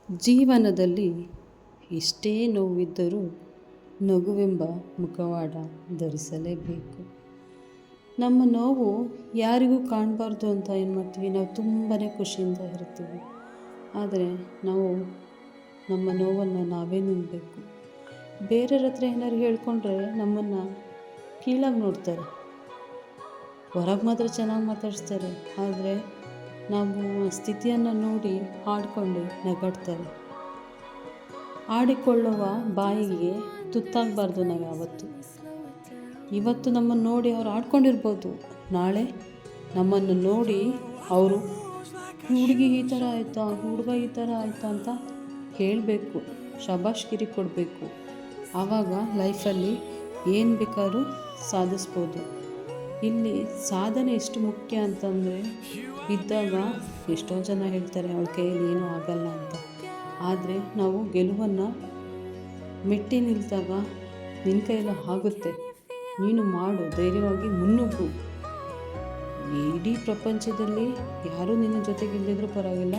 ಜೀವನದಲ್ಲಿ ಎಷ್ಟೇ ನೋವಿದ್ದರೂ ನಗುವೆಂಬ ಮುಖವಾಡ ಧರಿಸಲೇಬೇಕು. ನಮ್ಮ ನೋವು ಯಾರಿಗೂ ಕಾಣಬಾರ್ದು ಅಂತ ಏನು ಮಾಡ್ತೀವಿ, ನಾವು ತುಂಬಾ ಖುಷಿಯಿಂದ ಇರ್ತೀವಿ. ಆದರೆ ನಾವು ನಮ್ಮ ನೋವನ್ನು ನಾವೇ ನುಂಗಬೇಕು. ಬೇರೆಯವ್ರ ಹತ್ರ ಏನಾದ್ರು ಹೇಳ್ಕೊಂಡ್ರೆ ನಮ್ಮನ್ನು ಕೀಳಾಗಿ ನೋಡ್ತಾರೆ. ಹೊರಗೆ ಮಾತ್ರ ಚೆನ್ನಾಗಿ ಮಾತಾಡಿಸ್ತಾರೆ, ಆದರೆ ನಾವು ಸ್ಥಿತಿಯನ್ನು ನೋಡಿ ಆಡ್ಕೊಂಡು ನಗಾಡ್ತಾರೆ. ಆಡಿಕೊಳ್ಳುವ ಬಾಯಿಗೆ ತುತ್ತಾಗಬಾರ್ದು ನಾವು ಯಾವತ್ತು. ಇವತ್ತು ನಮ್ಮನ್ನು ನೋಡಿ ಅವ್ರು ಆಡ್ಕೊಂಡಿರ್ಬೋದು, ನಾಳೆ ನಮ್ಮನ್ನು ನೋಡಿ ಅವರು ಹುಡುಗಿ ಈ ಥರ ಆಯಿತಾ, ಹುಡುಗ ಈ ಥರ ಆಯಿತಾ ಅಂತ ಹೇಳಬೇಕು, ಶಬಾಷ್ಗಿರಿ ಕೊಡಬೇಕು. ಆವಾಗ ಲೈಫಲ್ಲಿ ಏನು ಬೇಕಾದ್ರೂ ಸಾಧಿಸ್ಬೋದು. ಇಲ್ಲಿ ಸಾಧನೆ ಎಷ್ಟು ಮುಖ್ಯ ಅಂತಂದರೆ, ಬಿದ್ದಾಗ ಎಷ್ಟೋ ಜನ ಹೇಳ್ತಾರೆ ಅವಳ ಕೈಯಲ್ಲಿ ಏನೂ ಆಗಲ್ಲ ಅಂತ. ಆದರೆ ನಾವು ಗೆಲುವನ್ನು ಮೆಟ್ಟಿ ನಿಲ್ತಾಗ ನಿನ್ನ ಕೈಯೆಲ್ಲ ಆಗುತ್ತೆ, ನೀನು ಮಾಡು, ಧೈರ್ಯವಾಗಿ ಮುನ್ನುಗ್ಗು. ಇಡೀ ಪ್ರಪಂಚದಲ್ಲಿ ಯಾರೂ ನಿನ್ನ ಜೊತೆಗಿಲ್ಲದಿದ್ರೂ ಪರವಾಗಿಲ್ಲ,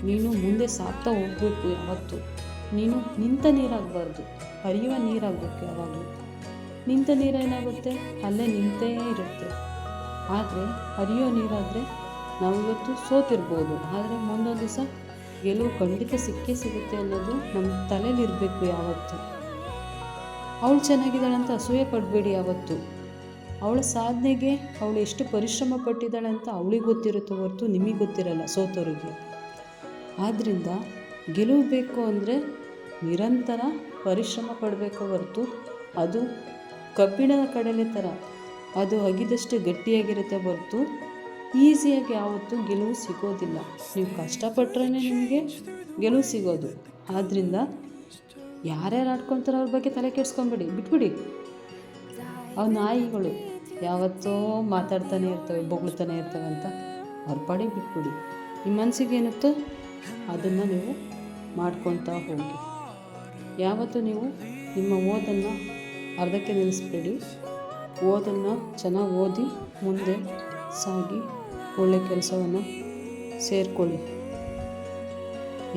ನೀನು ಮುಂದೆ ಸಾಗ್ತಾ ಹೋಗಬೇಕು. ಯಾವತ್ತು ನೀನು ನಿಂತ ನೀರಾಗಬಾರ್ದು, ಹರಿಯುವ ನೀರಾಗಬೇಕು. ಯಾವಾಗಲೂ ನಿಂತ ನೀರೇನಾಗುತ್ತೆ, ಅಲ್ಲೇ ನಿಂತೇ ಇರುತ್ತೆ. ಆದರೆ ಹರಿಯೋ ನೀರಾದರೆ ನಾವು ಇವತ್ತು ಸೋತಿರ್ಬೋದು, ಆದರೆ ಮುಂದೊಂದು ದಿವಸ ಗೆಲುವು ಖಂಡಿತ ಸಿಕ್ಕೇ ಸಿಗುತ್ತೆ ಅನ್ನೋದು ನಮ್ಮ ತಲೆಯಲ್ಲಿರಬೇಕು. ಯಾವತ್ತು ಅವಳು ಚೆನ್ನಾಗಿದ್ದಾಳೆ ಅಂತ ಅಸೂಯೆ ಪಡಬೇಡಿ. ಯಾವತ್ತು ಅವಳ ಸಾಧನೆಗೆ ಅವಳು ಎಷ್ಟು ಪರಿಶ್ರಮ ಪಟ್ಟಿದ್ದಾಳೆ ಅಂತ ಅವಳಿಗೆ ಗೊತ್ತಿರುತ್ತೆ ಹೊರತು ನಿಮಗೆ ಗೊತ್ತಿರಲ್ಲ, ಸೋತವರಿಗೆ. ಆದ್ದರಿಂದ ಗೆಲುವು ಬೇಕು ಅಂದರೆ ನಿರಂತರ ಪರಿಶ್ರಮ ಪಡಬೇಕು ಹೊರತು, ಅದು ಕಬ್ಬಿಣದ ಕಡಲೆ ಥರ ಅದು ಅಗಿದಷ್ಟು ಗಟ್ಟಿಯಾಗಿರುತ್ತೆ ಹೊರತು ಈಸಿಯಾಗಿ ಯಾವತ್ತೂ ಗೆಲುವು ಸಿಗೋದಿಲ್ಲ. ನೀವು ಕಷ್ಟಪಟ್ಟರೆ ನಿಮಗೆ ಗೆಲುವು ಸಿಗೋದು. ಆದ್ದರಿಂದ ಯಾರ್ಯಾರು ಆಡ್ಕೊತಾರೆ ಅವ್ರ ಬಗ್ಗೆ ತಲೆ ಕೆಡಿಸ್ಕೊಂಬೇಡಿ, ಬಿಟ್ಬಿಡಿ. ಅವು ನಾಯಿಗಳು ಯಾವತ್ತೋ ಮಾತಾಡ್ತಾನೆ ಇರ್ತವೆ, ಬೊಗಳ್ತಾನೆ ಇರ್ತವೆ ಅಂತ ಅವ್ರ ಪಾಡಿಗೆ ಬಿಟ್ಬಿಡಿ. ನಿಮ್ಮ ಮನಸ್ಸಿಗೆ ಏನುತ್ತೋ ಅದನ್ನು ನೀವು ಮಾಡ್ಕೊಳ್ತಾ ಹೋಗಿ. ಯಾವತ್ತೂ ನೀವು ನಿಮ್ಮ ಓದನ್ನು ಅರ್ಧಕ್ಕೆ ನಿಲ್ಲಿಸ್ಬೇಡಿ. ಓದನ್ನು ಚೆನ್ನಾಗಿ ಓದಿ ಮುಂದೆ ಸಾಗಿ ಒಳ್ಳೆಯ ಕೆಲಸವನ್ನು ಸೇರಿಕೊಳ್ಳಿ.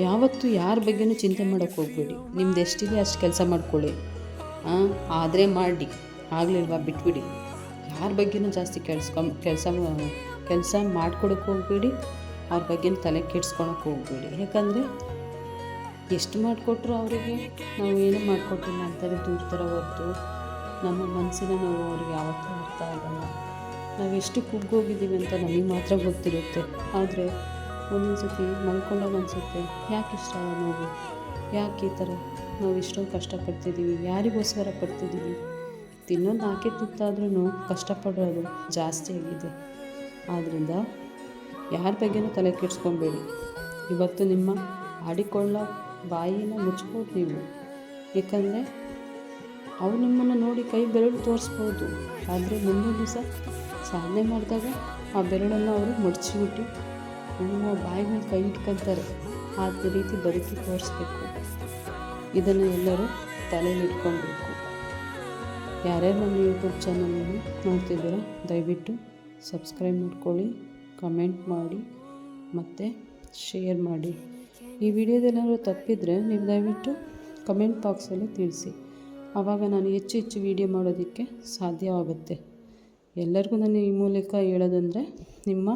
ಯಾವತ್ತೂ ಯಾರ ಬಗ್ಗೆನೂ ಚಿಂತೆ ಮಾಡೋಕ್ಕೆ ಹೋಗಬೇಡಿ. ನಿಮ್ದು ಎಷ್ಟಿದೆ ಅಷ್ಟು ಕೆಲಸ ಮಾಡ್ಕೊಳ್ಳಿ. ಆದರೆ ಮಾಡಿ, ಆಗಲಿಲ್ವಾ ಬಿಟ್ಬಿಡಿ. ಯಾರ ಬಗ್ಗೆನೂ ಜಾಸ್ತಿ ಕೆಲಸ ಮಾಡ್ಕೊಡೋಕ್ಕೆ ಹೋಗಬೇಡಿ. ಅವ್ರ ಬಗ್ಗೆ ತಲೆ ಕೆಡ್ಸ್ಕೊಳಕ್ಕೆ ಹೋಗಬೇಡಿ. ಯಾಕಂದರೆ ಎಷ್ಟು ಮಾಡಿಕೊಟ್ರು ಅವರಿಗೆ ನಾವು ಏನೂ ಮಾಡಿಕೊಟ್ಟಿಲ್ಲ ಅಂತಾರೆ ದೂರ್ತಾರೆ ಹೊರತು ನಮ್ಮ ಮನಸ್ಸಿನ ನಾವು ಅವ್ರಿಗೆ ಯಾವತ್ತೂ ಅರ್ಥ ಆಗಲ್ಲ. ನಾವು ಎಷ್ಟು ಕುಗ್ಗೋಗಿದ್ದೀವಿ ಅಂತ ನಮಗೆ ಮಾತ್ರ ಗೊತ್ತಿರುತ್ತೆ. ಆದರೆ ಒಂದೊಂದು ಸತಿ ಮಲ್ಕೊಂಡಾಗ ಅನಿಸುತ್ತೆ, ಯಾಕೆ ಇಷ್ಟ ನೋವು, ಯಾಕೆ ಈ ಥರ ನಾವು ಇಷ್ಟೊಂದು ಕಷ್ಟಪಡ್ತಿದ್ದೀವಿ, ಯಾರಿಗೋಸ್ಕರ ಪಡ್ತಿದ್ದೀವಿ. ತಿನ್ನೋದು ನಾಲ್ಕೇ ತುತ್ತಾದ್ರೂ ಕಷ್ಟಪಡೋದು ಜಾಸ್ತಿ ಆಗಿದೆ. ಆದ್ದರಿಂದ ಯಾರ ಬಗ್ಗೆನೂ ತಲೆ ಕೆಡಿಸ್ಕೊಬೇಡಿ. ಇವತ್ತು ನಿಮ್ಮ ಆಡಿಕೊಳ್ಳೋ ಬಾಯಿನ ಮುಚ್ಬೋದು ನೀವು. ಏಕೆಂದರೆ ಅವ್ರು ನಿಮ್ಮನ್ನು ನೋಡಿ ಕೈ ಬೆರಳು ತೋರಿಸ್ಬೋದು, ಆದರೆ ಮುಂದೊಂದು ದಿವಸ ಸಾಧನೆ ಮಾಡಿದಾಗ ಆ ಬೆರಳನ್ನು ಅವರು ಮಡಚಿಬಿಟ್ಟು ನಮ್ಮ ಬಾಯಿ ಮೇಲೆ ಕೈ ಇಟ್ಕೊತಾರೆ. ಆ ರೀತಿ ಬದುಕಿ ತೋರಿಸ್ಬೇಕು. ಇದನ್ನು ಎಲ್ಲರೂ ತಲೆಯಲ್ಲಿ ಇಟ್ಕೊಳ್ಬೇಕು. ಯಾರ್ಯಾರು ನನ್ನ ಯೂಟ್ಯೂಬ್ ಚಾನಲನ್ನು ನೋಡ್ತಿದ್ದೀರಾ ದಯವಿಟ್ಟು ಸಬ್ಸ್ಕ್ರೈಬ್ ಮಾಡ್ಕೊಳ್ಳಿ, ಕಮೆಂಟ್ ಮಾಡಿ ಮತ್ತು ಶೇರ್ ಮಾಡಿ. ಈ ವಿಡಿಯೋದಲ್ಲೇನಾದರೂ ತಪ್ಪಿದರೆ ನೀವು ದಯವಿಟ್ಟು ಕಮೆಂಟ್ ಬಾಕ್ಸಲ್ಲಿ ತಿಳಿಸಿ. ಆವಾಗ ನಾನು ಹೆಚ್ಚು ವಿಡಿಯೋ ಮಾಡೋದಕ್ಕೆ ಸಾಧ್ಯವಾಗುತ್ತೆ. ಎಲ್ಲರಿಗೂ ನಾನು ಈ ಮೂಲಕ ಹೇಳೋದಂದರೆ, ನಿಮ್ಮ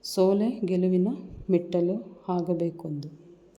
ಸೋಲೆ ಗೆಲುವಿನ ಮೆಟ್ಟಲು ಆಗಬೇಕೆಂದು.